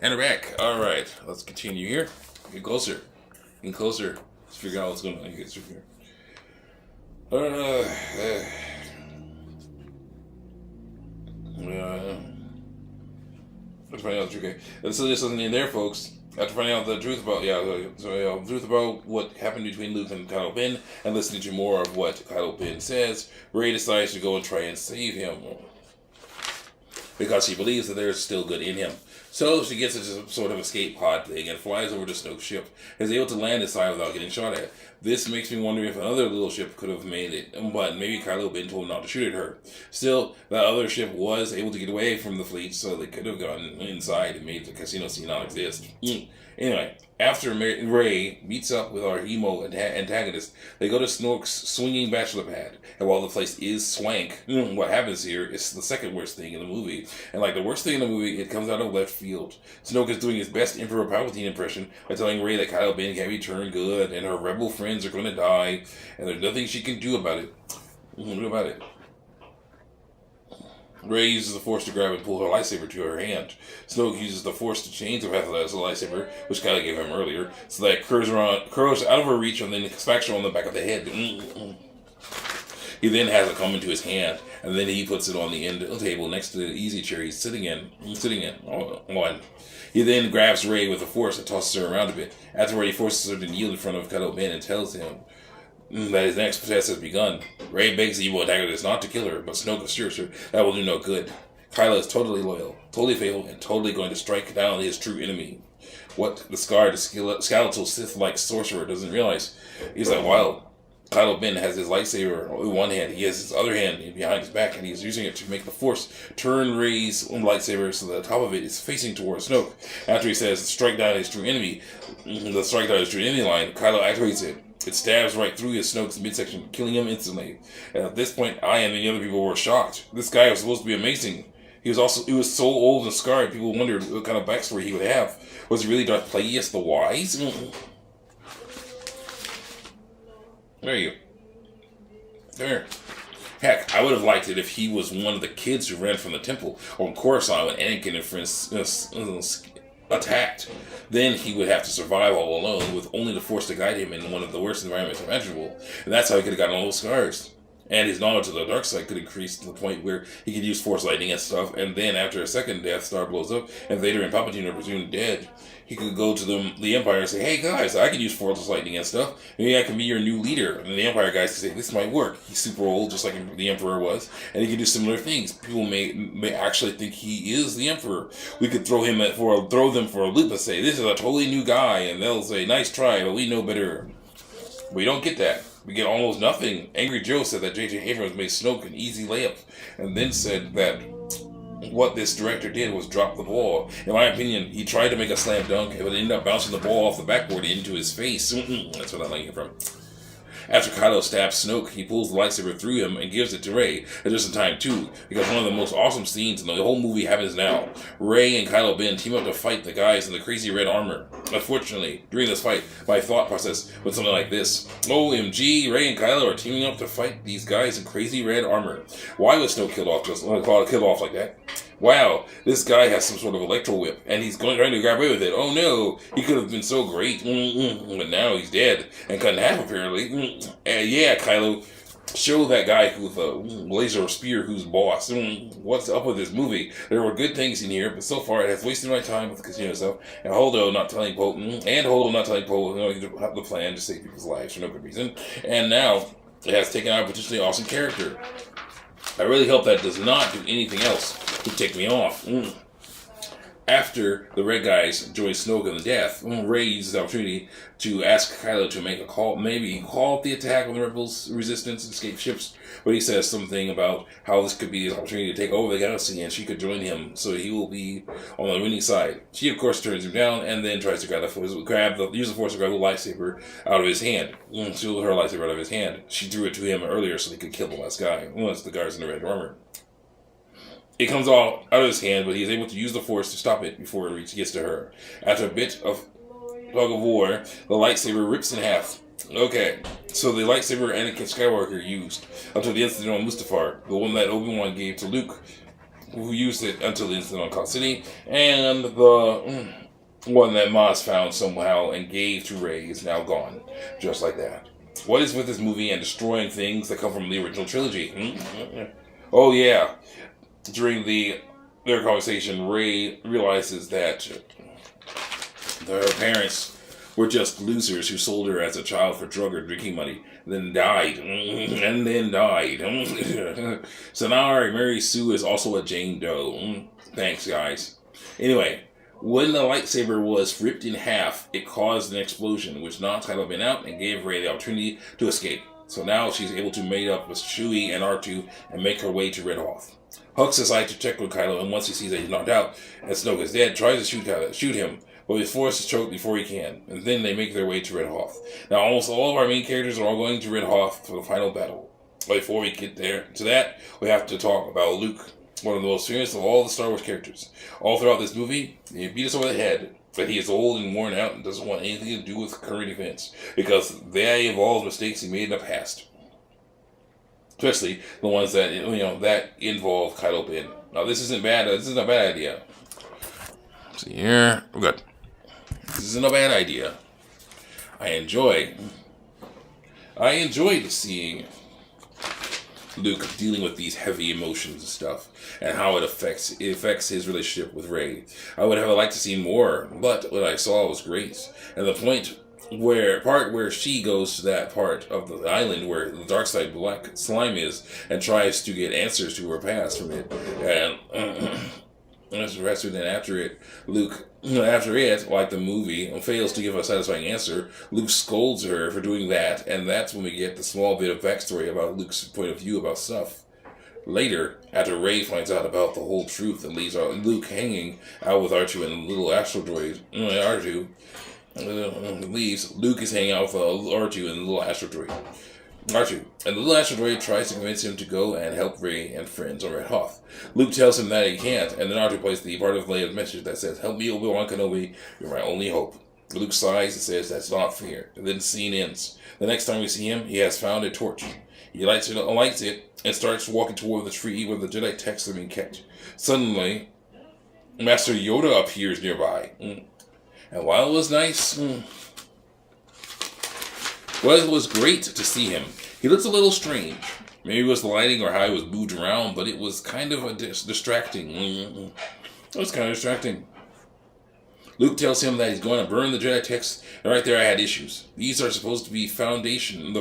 And we're back. All right, let's continue here. Get closer. Get closer. Let's figure out what's going on. Get through here. Let's find out the truth. Okay. So this isn't in there, folks. After finding out the truth about the truth about what happened between Luke and Kylo Ben, and listening to more of what Kylo Ben says, Rey decides to go and try and save him because she believes that there's still good in him. So she gets into some sort of escape pod thing and flies over to Snoke's ship and is able to land inside without getting shot at. This makes me wonder if another little ship could have made it, but maybe Kylo Ben told him not to shoot at her. Still, that other ship was able to get away from the fleet, so they could have gotten inside and made the casino scene not exist. Anyway, after Rey meets up with our emo antagonist, they go to Snoke's swinging bachelor pad. And while the place is swank, what happens here is the second worst thing in the movie. And like the worst thing in the movie, it comes out of left field. Snoke is doing his best Emperor Palpatine impression by telling Rey that Kylo Ben can't be turned good, and her rebel friends are going to die, and there's nothing she can do about it. Rey uses the Force to grab and pull her lightsaber to her hand. Snoke uses the Force to change the path of the lightsaber, which Kylo gave him earlier, so that it curls out of her reach and then smacks her on the back of the head. He then has it come into his hand, and then he puts it on the end of the table next to the easy chair he's sitting in. He then grabs Rey with the Force and tosses her around a bit. Afterward, he forces her to kneel in front of Kylo Ben and tells him that his next test has begun. Rey begs the evil antagonist not to kill her, but Snoke assures her that will do no good. Kylo is totally loyal, totally faithful, and totally going to strike down his true enemy. What the scarred, skeletal Sith-like sorcerer doesn't realize is that while Kylo Ben has his lightsaber in one hand, he has his other hand behind his back, and he's using it to make the Force turn Rey's lightsaber so that the top of it is facing towards Snoke. After he says, strike down his true enemy, the strike down his true enemy line, Kylo activates it. It stabs right through his Snoke's midsection, killing him instantly. And at this point, I and many other people were shocked. This guy was supposed to be amazing. He was so old and scarred, people wondered what kind of backstory he would have. Was he really Darth Plagueis the Wise? There you go. There. Heck, I would have liked it if he was one of the kids who ran from the temple on Coruscant when Anakin and friends attacked. Then he would have to survive all alone with only the Force to guide him in one of the worst environments imaginable. And that's how he could have gotten all those scars. And his knowledge of the dark side could increase to the point where he could use Force lightning and stuff, and then after a second Death Star blows up and Vader and Palpatine are presumed dead, he could go to the Empire and say, hey guys, I can use Force lightning and stuff. Maybe I can be your new leader. And the Empire guys can say, this might work. He's super old, just like the Emperor was, and he can do similar things. People may actually think he is the Emperor. We could throw them for a loop and say, this is a totally new guy, and they'll say, nice try, but we know better. We don't get that. We get almost nothing. Angry Joe said that J.J. Abrams made Snoke an easy layup, and then said that what this director did was drop the ball. In my opinion, he tried to make a slam dunk, but ended up bouncing the ball off the backboard into his face. That's what I like it from. After Kylo stabs Snoke, he pulls the lightsaber through him and gives it to Rey, at just in time too, because one of the most awesome scenes in the whole movie happens now. Rey and Kylo Ben team up to fight the guys in the crazy red armor. Unfortunately, during this fight, my thought process was something like this. OMG, Rey and Kylo are teaming up to fight these guys in crazy red armor. Why was Snoke killed off like that? Wow, this guy has some sort of electro whip, and he's trying to grab away with it. Oh no, he could have been so great, but now he's dead, and cut in half apparently. Yeah, Kylo, show that guy with a laser spear who's boss. What's up with this movie? There were good things in here, but so far it has wasted my time with the casino stuff, and Holdo not telling Poe, the plan to save people's lives for no good reason, and now it has taken out a potentially awesome character. I really hope that does not do anything else to take me off. After the red guys join Snoke in the death, Rey uses the opportunity to ask Kylo to make a call, maybe halt the attack on the Rebels' resistance and escape ships. But he says something about how this could be his opportunity to take over the galaxy and she could join him, so he will be on the winning side. She, of course, turns him down and then tries to use the Force to grab the lightsaber out of his hand. Steal her lightsaber out of his hand. She threw it to him earlier so he could kill the last guy. Once the guards in the red armor. It comes all out of his hand, but he is able to use the Force to stop it before it gets to her. After a bit of tug of war, the lightsaber rips in half. Okay, so the lightsaber Anakin Skywalker used until the incident on Mustafar, the one that Obi-Wan gave to Luke, who used it until the incident on Cloud City, and the one that Maz found somehow and gave to Rey is now gone, just like that. What is with this movie and destroying things that come from the original trilogy? Oh yeah, during their conversation, Rey realizes that her parents were just losers who sold her as a child for drug or drinking money, then died, and then died. So now our Mary Sue is also a Jane Doe. Thanks, guys. Anyway, when the lightsaber was ripped in half, it caused an explosion, which knocked Kylo Ben out and gave Rey the opportunity to escape. So now she's able to mate up with Chewie and R2 and make her way to Red Hoth. Hux decides to check with Kylo, and once he sees that he's knocked out and Snoke is dead, tries to shoot him, but is forced to choke before he can, and then they make their way to Red Hoth. Now, almost all of our main characters are all going to Red Hoth for the final battle. But before we get there to that, we have to talk about Luke, one of the most famous of all the Star Wars characters. All throughout this movie, he beat us over the head that he is old and worn out and doesn't want anything to do with current events, because they involve mistakes he made in the past. Especially the ones that that involve Kylo Ben. Now, this isn't bad. This isn't a bad idea. See here, we're good. This isn't a bad idea. I enjoyed seeing Luke dealing with these heavy emotions and stuff, and how it affects his relationship with Rey. I would have liked to see more, but what I saw was great. And the part where she goes to that part of the island where the dark side black slime is, and tries to get answers to her past from it, and after it, like the movie, fails to give a satisfying answer, Luke scolds her for doing that, and that's when we get the small bit of backstory about Luke's point of view about stuff. Later, after Rey finds out about the whole truth and leaves Luke hanging out with R2 and the little astral droid, R2 leaves, Luke is hanging out with R2 and the little astral droid. R2. And the little astral droid tries to convince him to go and help Rey and friends on Red Hoth. Luke tells him that he can't, and then R2 plays the part of Leia's message that says, "Help me, Obi-Wan Kenobi, you're my only hope." Luke sighs and says, "That's not fair." And then the scene ends. The next time we see him, he has found a torch. He lights it, and starts walking toward the tree where the Jedi texts are being kept. Suddenly, Master Yoda appears nearby. And while it was nice, it was great to see him. He looks a little strange. Maybe it was the lighting or how he was moved around, but it was kind of distracting. It was kind of distracting. Luke tells him that he's going to burn the Jedi texts, and right there I had issues. These are supposed to be the foundation of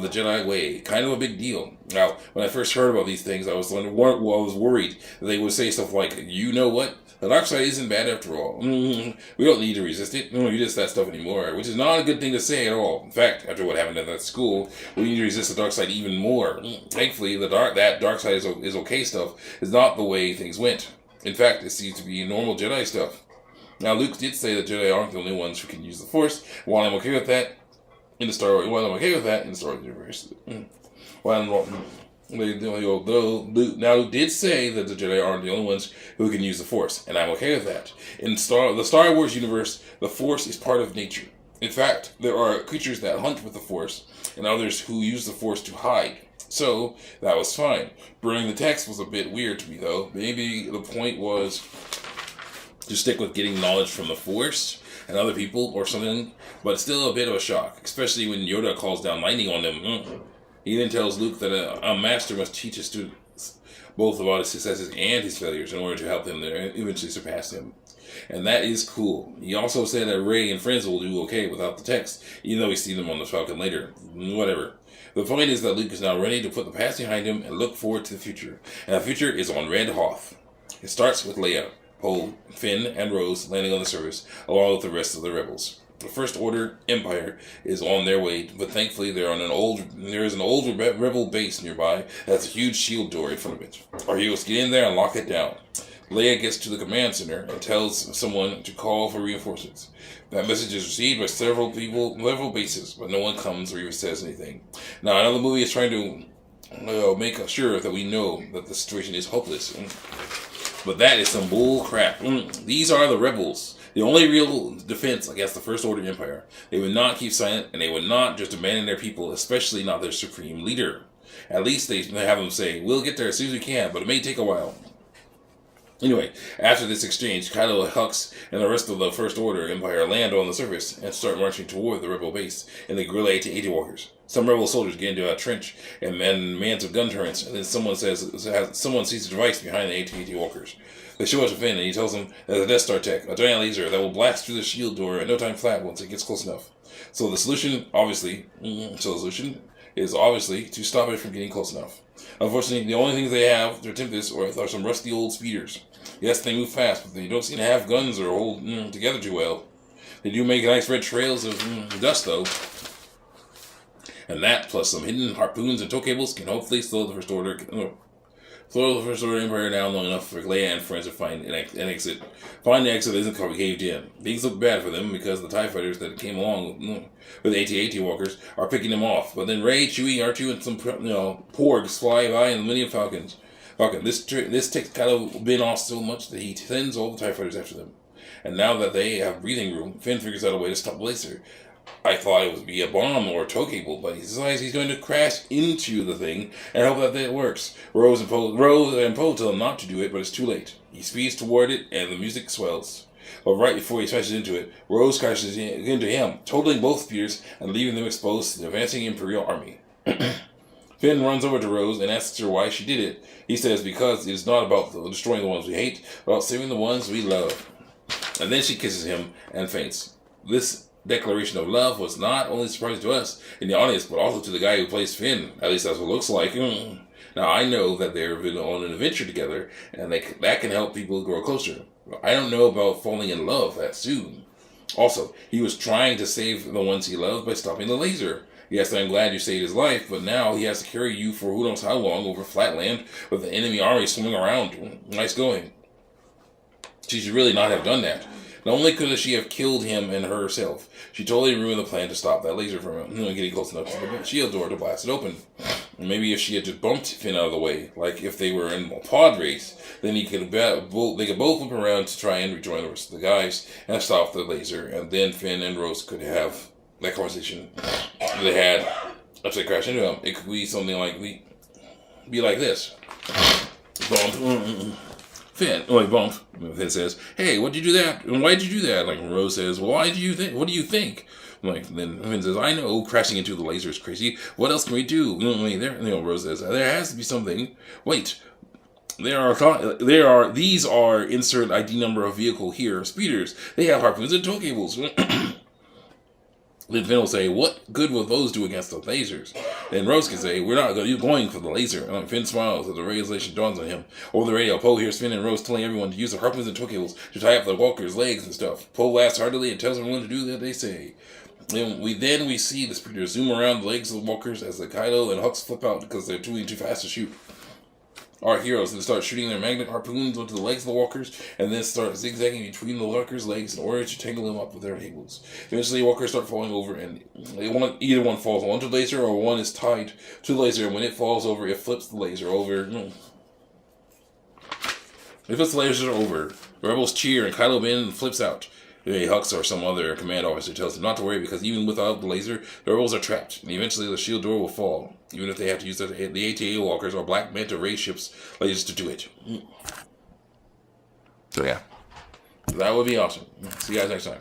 the Jedi way. Kind of a big deal. Now, when I first heard about these things, I was worried that they would say stuff like, "You know what? The dark side isn't bad after all. We don't need to resist it. We don't resist that stuff anymore," which is not a good thing to say at all. In fact, after what happened at that school, we need to resist the dark side even more. Thankfully, that dark side is okay stuff is not the way things went. In fact, it seems to be normal Jedi stuff. Now, Luke did say that Jedi aren't the only ones who can use the Force. While I'm okay with that in the Star Wars universe, Luke did say that the Jedi aren't the only ones who can use the Force, and I'm okay with that. In the Star Wars universe, the Force is part of nature. In fact, there are creatures that hunt with the Force, and others who use the Force to hide. So, that was fine. Burning the text was a bit weird to me, though. Maybe the point was to stick with getting knowledge from the Force and other people or something, but it's still a bit of a shock, especially when Yoda calls down lightning on them. He then tells Luke that a master must teach his students both about his successes and his failures in order to help them eventually surpass him. And that is cool. He also said that Rey and friends will do okay without the text, even though we see them on the Falcon later. Whatever. The point is that Luke is now ready to put the past behind him and look forward to the future. And the future is on Red Hoth. It starts with Leia, Poe, Finn, and Rose landing on the surface, along with the rest of the rebels. The First Order Empire is on their way, but thankfully there is an old rebel base nearby that has a huge shield door in front of it. Our heroes get in there and lock it down. Leia gets to the command center and tells someone to call for reinforcements. That message is received by several bases, but no one comes or even says anything. Now, I know the movie is trying to make sure that we know that the situation is hopeless. But that is some bull crap. These are the rebels. The only real defense against the First Order Empire. They would not keep silent, and they would not just abandon their people, especially not their supreme leader. At least they have them say, "We'll get there as soon as we can, but it may take a while." Anyway, after this exchange, Kylo, Hux, and the rest of the First Order Empire land on the surface and start marching toward the rebel base and the guerrilla AT-AT walkers. Some rebel soldiers get into a trench and man massive gun turrets, and then someone sees a device behind the AT-AT walkers. They show it to Finn, and he tells them there's a Death Star tech, a giant laser that will blast through the shield door in no time flat once it gets close enough. So the solution, is obviously to stop it from getting close enough. Unfortunately, the only things they have to attempt this are some rusty old speeders. Yes, they move fast, but they don't seem to have guns or hold together too well. They do make nice red trails of dust, though. And that, plus some hidden harpoons and tow cables, can hopefully slow the First Order Empire down long enough for Leia and friends to find an exit. Find the exit isn't caved in. Things look bad for them because the TIE fighters that came along with the AT-AT walkers are picking them off. But then Rey, Chewie, R2, and some porgs fly by in the Millennium Falcon. This ticks Kylo Ben off so much that he sends all the TIE fighters after them. And now that they have breathing room, Finn figures out a way to stop the laser. I thought it would be a bomb or a tow cable, but he decides he's going to crash into the thing and hope that it works. Rose and Poe tell him not to do it, but it's too late. He speeds toward it, and the music swells. But right before he smashes into it, Rose crashes into him, totaling both spears and leaving them exposed to the advancing Imperial army. Finn runs over to Rose and asks her why she did it. He says because it is not about destroying the ones we hate, but about saving the ones we love. And then she kisses him and faints. This declaration of love was not only surprising to us in the audience, but also to the guy who plays Finn. At least that's what it looks like. Now, I know that they've been on an adventure together, and that can help people grow closer. I don't know about falling in love that soon. Also, he was trying to save the ones he loved by stopping the laser. Yes, I'm glad you saved his life, but now he has to carry you for who knows how long over flat land with the enemy army swimming around. Nice going. She should really not have done that. Not only could she have killed him and herself, she totally ruined the plan to stop that laser from getting close enough to the shield door to blast it open. And maybe if she had just bumped Finn out of the way, like if they were in a pod race, then they could both loop around to try and rejoin the rest of the guys and stop the laser, and then Finn and Rose could have that conversation they had after they crashed into him. It could be something like this. Bump. Finn, bump. Finn says, "Hey, what'd you do that? And why'd you do that?" Like Rose says, "Well, why do you think? What do you think?" Then Finn says, "I know crashing into the laser is crazy. What else can we do?" Rose says, "There has to be something. Wait, these are insert ID number of vehicle here. Speeders. They have harpoons and tow cables." Then Finn will say, "What good will those do against the lasers?" Then Rose can say, "We're not going for the laser." Finn smiles as the realization dawns on him. Over the radio, Poe hears Finn and Rose telling everyone to use the harpoons and tow cables to tie up the walkers' legs and stuff. Poe laughs heartily and tells everyone to do what they say. Then we see the speeders zoom around the legs of the walkers as the Kylo and Hux flip out because they're too fast to shoot. Our heroes then start shooting their magnet harpoons onto the legs of the walkers, and then start zigzagging between the walkers' legs in order to tangle them up with their cables. Eventually, walkers start falling over, and either one falls onto the laser, or one is tied to the laser, and when it falls over, it flips the laser over. It flips the laser over. The rebels cheer, and Kylo Ben flips out. Hux or some other command officer tells them not to worry because even without the laser, the rebels are trapped, and eventually the shield door will fall, even if they have to use the AT-AT walkers or Black Manta Ray ships lasers to do it. So yeah, that would be awesome. See you guys next time.